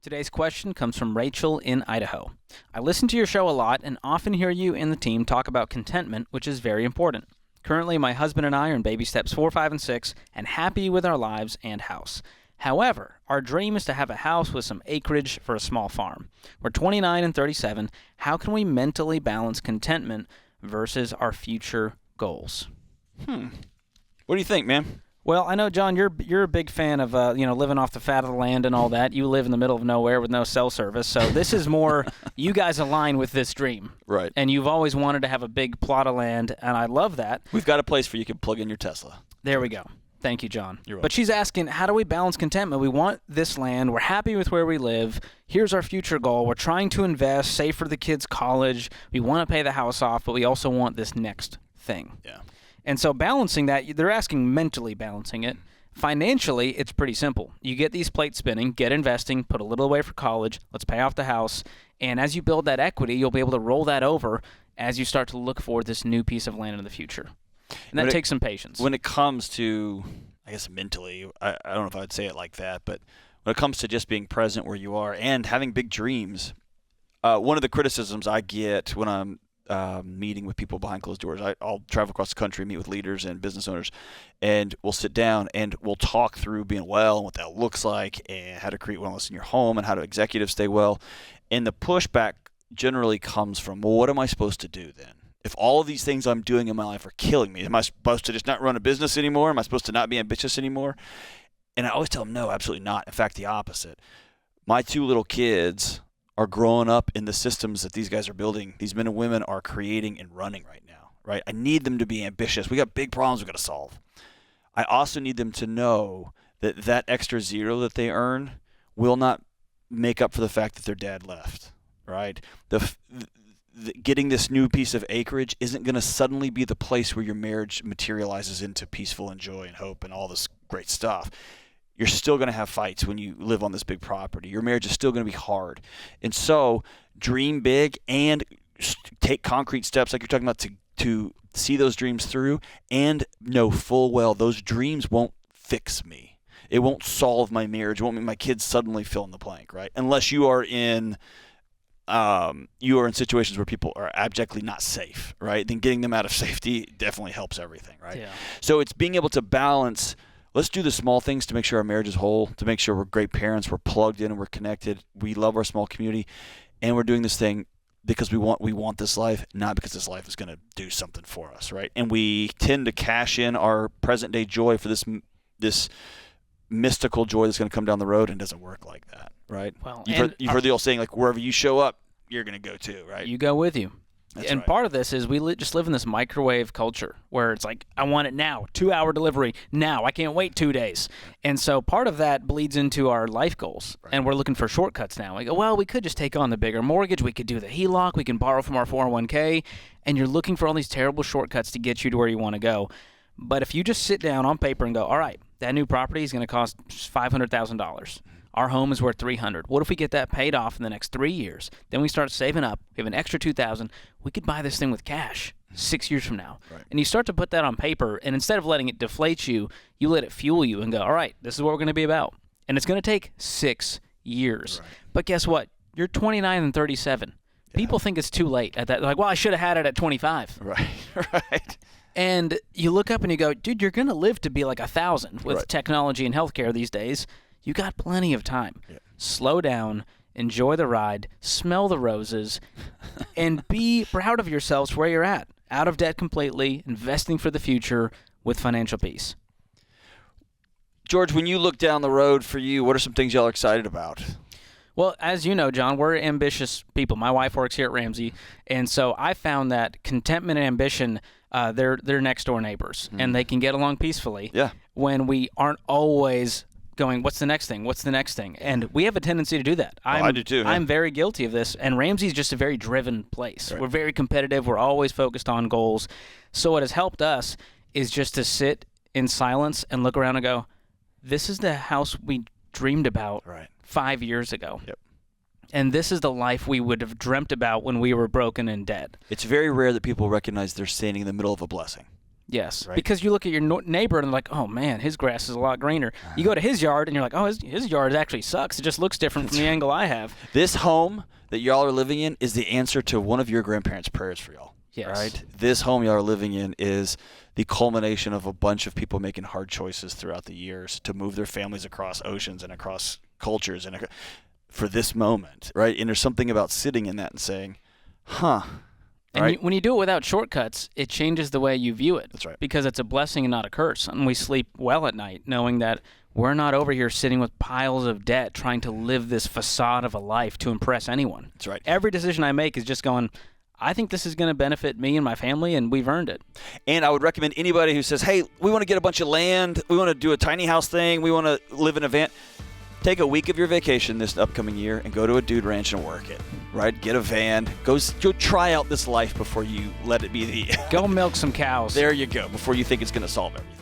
Today's question comes from Rachel in Idaho. I listen to your show a lot and often hear you and the team talk about contentment, which is very important. Currently, my husband and I are in baby steps 4, 5, and 6 and happy with our lives and house. However, our dream is to have a house with some acreage for a small farm. We're 29 and 37. How can we mentally balance contentment versus our future goals? What do you think, man? Well, I know, John, you're a big fan of living off the fat of the land and all that. You live in the middle of nowhere with no cell service, so this is more you guys align with this dream, Right. and you've always wanted to have a big plot of land, and I love that. We've got a place where you can plug in your Tesla. There we go. Thank you, John. You're welcome. But she's asking, how do we balance contentment? We want this land. We're happy with where we live. Here's our future goal. We're trying to invest, save for the kids' college. We want to pay the house off, but we also want this next thing. Yeah. And so balancing that, they're asking mentally balancing it. Financially, it's pretty simple. You get these plates spinning, get investing, put a little away for college, let's pay off the house, and as you build that equity, you'll be able to roll that over as you start to look for this new piece of land in the future. And that takes some patience. When it comes to, I guess mentally, I don't know if I would say it like that, but when it comes to just being present where you are and having big dreams, one of the criticisms I get when I'm meeting with people behind closed doors. I'll travel across the country, meet with leaders and business owners, and we'll sit down and we'll talk through being well and what that looks like and how to create wellness in your home and how do executives stay well. And the pushback generally comes from, well, what am I supposed to do then? If all of these things I'm doing in my life are killing me, am I supposed to just not run a business anymore? Am I supposed to not be ambitious anymore? And I always tell them, no, absolutely not. In fact, the opposite. My 2 little kids are growing up in the systems that these guys are building. These men and women are creating and running right now, right? I need them to be ambitious. We got big problems we got to solve. I also need them to know that that extra zero that they earn will not make up for the fact that their dad left, right? Getting this new piece of acreage isn't going to suddenly be the place where your marriage materializes into peaceful and joy and hope and all this great stuff. You're still going to have fights when you live on this big property. Your marriage is still going to be hard. And so dream big and take concrete steps like you're talking about to see those dreams through and know full well those dreams won't fix me. It won't solve my marriage. It won't make my kids suddenly fill in the blank, right? Unless you are in situations where people are abjectly not safe, right? Then getting them out of safety definitely helps everything, right? Yeah. So it's being able to balance. Let's do the small things to make sure our marriage is whole, to make sure we're great parents, we're plugged in and we're connected. We love our small community, and we're doing this thing because we want this life, not because this life is going to do something for us, right? And we tend to cash in our present day joy for this mystical joy that's going to come down the road, and it doesn't work like that, right? Well, you've heard the old saying, like, wherever you show up, you're going to go too, right? You go with you. That's and right. part of this is we just live in this microwave culture where it's like, I want it now, 2-hour delivery now. I can't wait 2 days. And so part of that bleeds into our life goals. Right. And we're looking for shortcuts now. We go, well, we could just take on the bigger mortgage. We could do the HELOC. We can borrow from our 401k. And you're looking for all these terrible shortcuts to get you to where you want to go. But if you just sit down on paper and go, all right, that new property is going to cost $500,000. Our home is worth $300,000. What if we get that paid off in the next 3 years? Then we start saving up. We have an extra $2,000. We could buy this thing with cash 6 years from now. Right. And you start to put that on paper, and instead of letting it deflate you, you let it fuel you and go, all right, this is what we're going to be about. And it's going to take 6 years. Right. But guess what? You're 29 and 37. Yeah. People think it's too late at that. They're like, well, I should have had it at 25. Right, right. And you look up and you go, dude, you're going to live to be like 1,000 with technology and healthcare these days. You got plenty of time. Yeah. Slow down, enjoy the ride, smell the roses, and be proud of yourselves where you're at. Out of debt completely, investing for the future with financial peace. George, when you look down the road for you, what are some things y'all are excited about? Well, as you know, John, we're ambitious people. My wife works here at Ramsey, and so I found that contentment and ambition, they're next door neighbors, and they can get along peacefully when we aren't always going, what's the next thing? What's the next thing? And we have a tendency to do that. I do too. I'm very guilty of this, and Ramsey's just a very driven place. Right. We're very competitive. We're always focused on goals. So what has helped us is just to sit in silence and look around and go, this is the house we dreamed about 5 years ago. Yep. And this is the life we would have dreamt about when we were broken and dead. It's very rare that people recognize they're standing in the middle of a blessing. Yes, Right? because you look at your neighbor and like, oh man, his grass is a lot greener. You go to his yard and you're like, oh, his yard actually sucks. It just looks different from the angle I have. This home that y'all are living in is the answer to one of your grandparents' prayers for y'all. Yes. Right? This home y'all are living in is the culmination of a bunch of people making hard choices throughout the years to move their families across oceans and across cultures and for this moment, right? And there's something about sitting in that and saying, huh. And Right? when you do it without shortcuts, it changes the way you view it. That's right. Because it's a blessing and not a curse. And we sleep well at night knowing that we're not over here sitting with piles of debt trying to live this facade of a life to impress anyone. That's right. Every decision I make is just going, I think this is going to benefit me and my family, and we've earned it. And I would recommend anybody who says, hey, we want to get a bunch of land, we want to do a tiny house thing, we want to live in a van. Take a week of your vacation this upcoming year and go to a dude ranch and work it, right? Get a van. Go try out this life before you let it be the... Go milk some cows. There you go, before you think it's going to solve everything.